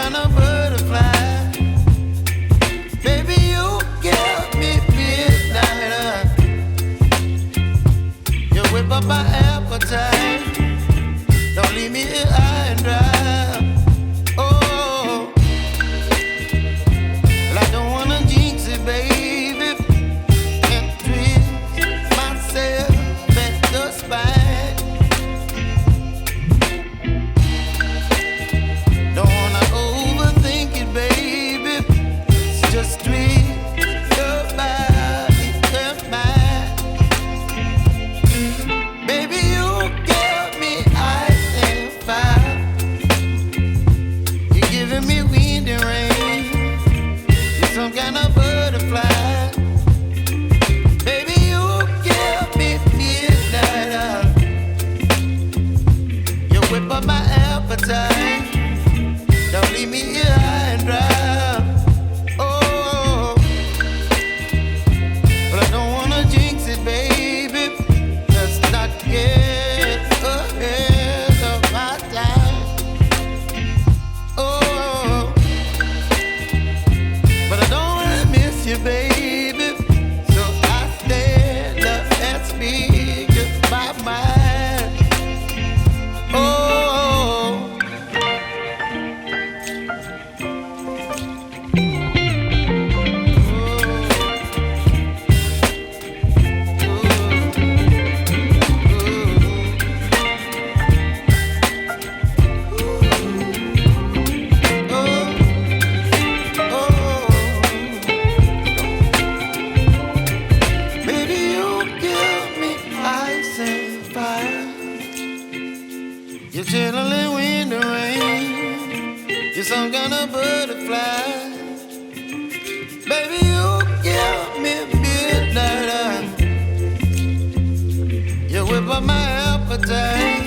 kind of butterfly. Baby, you give me midnight. You whip up my appetite. Don't leave me here high and dry. Oh, well, I don't wanna jinx it, baby, and twist myself at the spine. Don't wanna overthink it, baby. It's just twist your body and mine. Baby, you give me ice and fire. You're giving me wind and rain. You're some kind of butterfly. Baby, you give me midnight. You whip up my appetite. Don't leave me here high and dry. Oh, but I don't wanna jinx it, baby. Let's not get ahead of my time. Oh, but I don't wanna miss you, baby. So I stand up and speak just my mind. Oh. Baby, you give me ice and fire. You're chilling wind and rain. You're some kind of butterfly. Baby, you give me midnight. You whip up my appetite.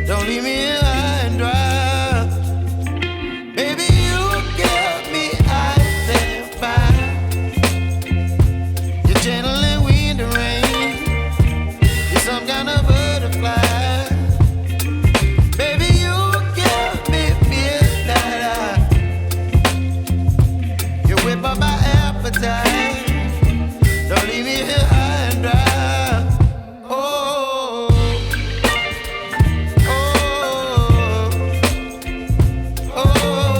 Don't leave me here high and dry. Baby, you give me ice and fire. You're channeling wind and rain. You're some kind of butterfly. Baby, you give me midnight. You whip up my appetite. Don't leave me here high and dry. Oh, oh, oh, oh,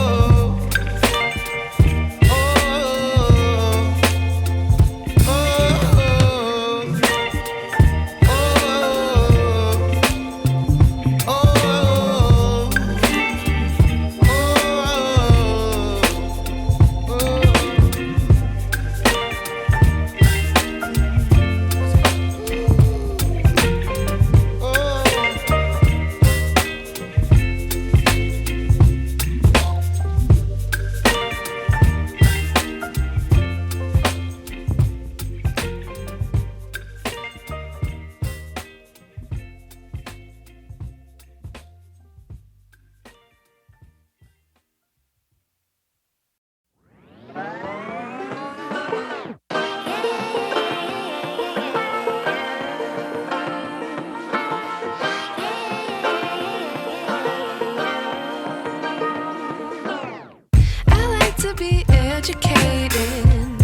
I like to be educated,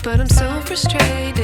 but I'm so frustrated.